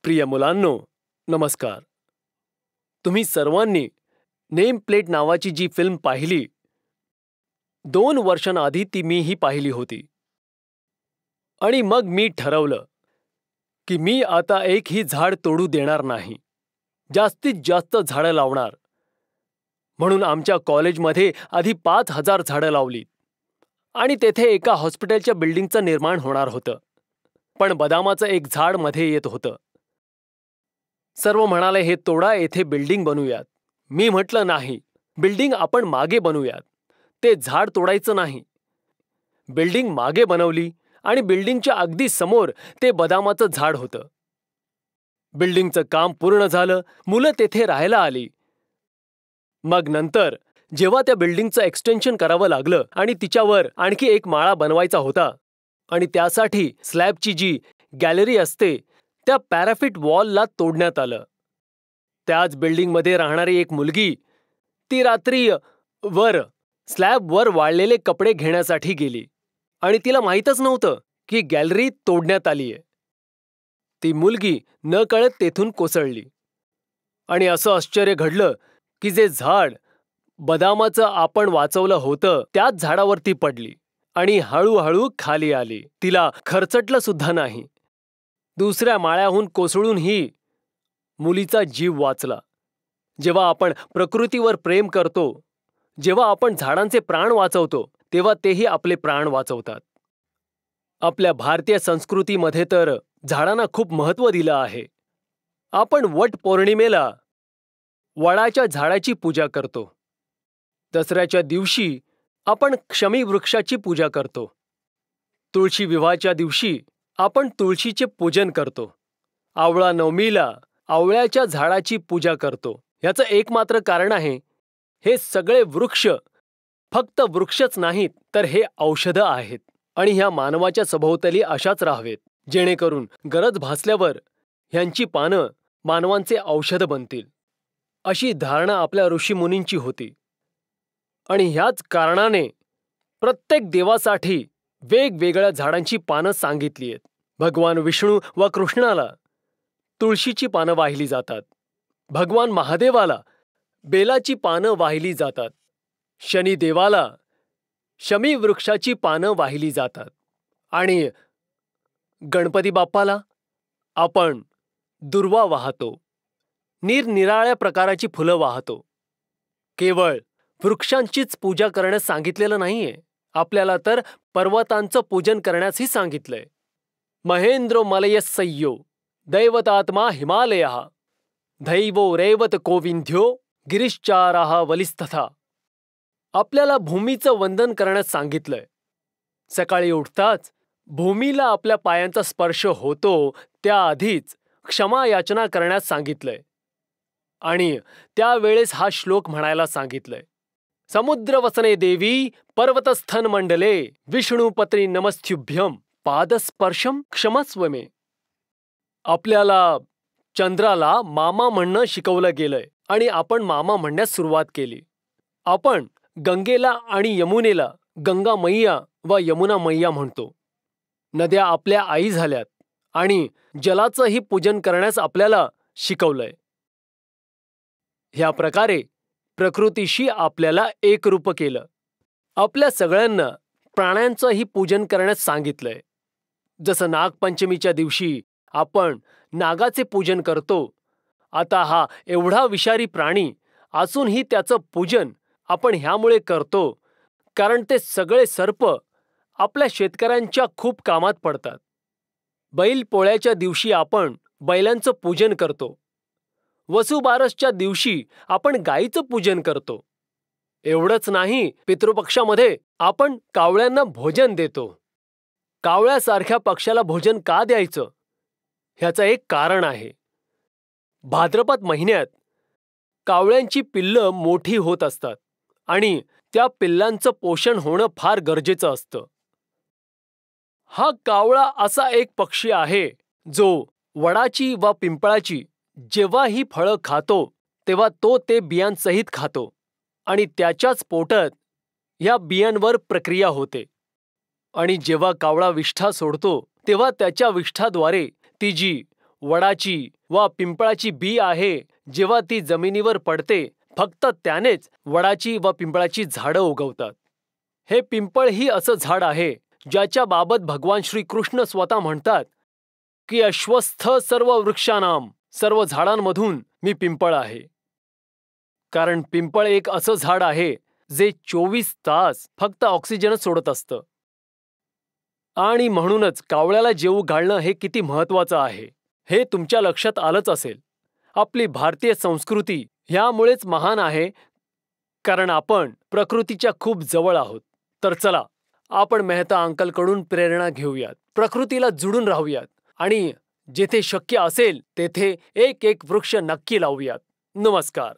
प्रिय मुलांनो, नमस्कार. तुम्ही सर्वांनी नेम प्लेट नावाची जी फिल्म पाहिली, 2 वर्षांआधी ती मीही पाहिली होती. आणि मग मी ठरवलं की मी आता एकही झाड तोडू देणार नाही, जास्तीत जास्त झाडं लावणार. म्हणून आमच्या कॉलेजमध्ये आधी 5,000 झाडं लावली आणि तेथे एका हॉस्पिटलच्या बिल्डिंगचं निर्माण होणार होतं. पण बदामाचं एक झाड मध्ये येत होतं. सर्व म्हणाले, हे तोडा, येथे बिल्डिंग बनवूयात. मी म्हटलं, नाही, बिल्डिंग आपण मागे बनवूयात, ते झाड तोडायचं नाही. बिल्डिंग मागे बनवली आणि बिल्डिंगच्या अगदी समोर ते बदामाचं झाड होतं. बिल्डिंगचं काम पूर्ण झालं, मुलं तेथे राहायला आली. मग नंतर जेव्हा त्या बिल्डिंगचं एक्सटेन्शन करावं लागलं आणि तिच्यावर आणखी एक माळा बनवायचा होता आणि त्यासाठी स्लॅबची जी गॅलरी असते त्या पॅराफिट वॉलला तोडण्यात आलं. त्याच बिल्डिंगमध्ये राहणारी एक मुलगी ती रात्री स्लॅबवर वाळलेले कपडे घेण्यासाठी गेली आणि तिला माहीतच नव्हतं की गॅलरी तोडण्यात आलीये. ती मुलगी नकळत तेथून कोसळली आणि असं आश्चर्य घडलं की जे झाड बदामाचं आपण वाचवलं होतं त्याच झाडावरती पडली आणि हळूहळू खाली आली. तिला खरचटलं सुद्धा नाही. दुसऱ्या माळ्याहून कोसळूनही मुलीचा जीव वाचला. जेव्हा आपण प्रकृतीवर प्रेम करतो, जेव्हा आपण झाडांचे प्राण वाचवतो, तेव्हा तेही आपले प्राण वाचवतात. आपल्या भारतीय संस्कृतीमध्ये तर झाडांना खूप महत्त्व दिलं आहे. आपण वट पौर्णिमेला वडाच्या झाडाची पूजा करतो. दसऱ्याच्या दिवशी आपण क्षमी वृक्षाची पूजा करतो. तुळशी विवाहाच्या दिवशी आपण तुळशीचे पूजन करतो. आवळा नवमीला आवळ्याच्या झाडाची पूजा करतो. याचं एकमात्र कारण आहे, हे सगळे वृक्ष फक्त वृक्षच नाहीत, तर हे औषधं आहेत आणि ह्या मानवाच्या सभोवताली अशाच राहावेत, जेणेकरून गरज भासल्यावर ह्यांची पानं मानवांचे औषध बनतील. अशी धारणा आपल्या ऋषीमुनींची होती. आणि ह्याच कारणाने प्रत्येक देवासाठी वेगवेगळ्या झाडांची पानं सांगितली आहेत. भगवान विष्णू व कृष्णाला तुळशीची पानं वाहिली जातात. भगवान महादेवाला बेलाची पानं वाहिली जातात. शनिदेवाला शमी वृक्षाची पानं वाहिली जातात. आणि गणपती बाप्पाला आपण दुर्वा वाहतो, निरनिराळ्या प्रकाराची फुलं वाहतो. केवळ वृक्षांचीच पूजा करण्यास सांगितलेलं नाहीये, आपल्याला तर पर्वतांचं पूजन करण्यासही सांगितलंय. महेंद्रो मलयस्सय्यो दैवतात्मा हिमालयः दैवो रैवत कोविंध्यो गिरिश्चाराः वलिस्तथा. आपल्याला भूमीचं वंदन करण्यास सांगितलंय. सकाळी उठताच भूमीला आपल्या पायांचा स्पर्श होतो त्याआधीच क्षमा याचना करण्यास सांगितलंय आणि त्यावेळेस हा श्लोक म्हणायला सांगितलंय. समुद्रवसने देवी पर्वतस्थन मंडले विष्णुपत्नी नमस्तुभ्यं पादस्पर्शम क्षमस्व मे. आपल्याला चंद्राला मामा म्हणणं शिकवलं गेलंय आणि आपण मामा म्हणण्यास सुरुवात केली. आपण गंगेला आणि यमुनेला गंगा मैया व यमुना मैया म्हणतो. नद्या आपल्या आई झाल्यात आणि जलाचंही पूजन करण्यास आपल्याला शिकवलंय. ह्या प्रकारे प्रकृतीशी आपल्याला एकरूप केलं. आपल्या सगळ्यांना प्राण्यांचंही पूजन करण्यास सांगितलंय. जसं नागपंचमीच्या दिवशी आपण नागाचे पूजन करतो. आता हा एवढा विषारी प्राणी असूनही त्याचं पूजन आपण ह्यामुळे करतो कारण ते सगळे सर्प आपल्या शेतकऱ्यांच्या खूप कामात पडतात. बैलपोळ्याच्या दिवशी आपण बैलांचं पूजन करतो. वसुबारसच्या दिवशी आपण गायीचं पूजन करतो. एवढंच नाही, पितृपक्षामध्ये आपण कावळ्यांना भोजन देतो. कावळ्यासारख्या पक्षाला भोजन का द्यायचं? ह्याचं एक कारण आहे. भाद्रपद महिन्यात कावळ्यांची पिल्लं मोठी होत असतात आणि त्या पिल्लांचं पोषण होणं फार गरजेचं असतं. हा कावळा असा एक पक्षी आहे जो वडाची व पिंपळाची जेव्हाही फळं खातो तेव्हा तो ते बियांसहित खातो आणि त्याच्याच पोटात ह्या बियांवर प्रक्रिया होते. आणि जेव्हा कावळा विष्ठा सोडतो तेव्हा त्याच्या विष्ठाद्वारे ती जी वडाची वा पिंपळाची बी आहे. जेव्हा ती जमिनीवर पडते फक्त त्यानेच वडाची व पिंपळाची झाडं उगवतात. हे पिंपळ ही असं झाड आहे ज्याच्या बाबत भगवान श्रीकृष्ण स्वतः म्हणतात की अश्वस्थ सर्व वृक्षानाम, सर्व झाडांमधून मी पिंपळ आहे. कारण पिंपळ एक असं झाड आहे जे 24 तास फक्त ऑक्सिजनच सोडत असतं. आणि म्हणूनच कावळ्याला जेवू घालणं हे किती महत्वाचं आहे हे तुमच्या लक्षात आलंच असेल. आपली भारतीय संस्कृती ह्यामुळेच महान आहे, कारण आपण प्रकृतीच्या खूप जवळ आहोत. तर चला, आपण मेहता अंकलकडून प्रेरणा घेऊयात, प्रकृतीला जुडून राहूयात आणि जेथे शक्य असेल तेथे एक एक वृक्ष नक्की लावूयात. नमस्कार.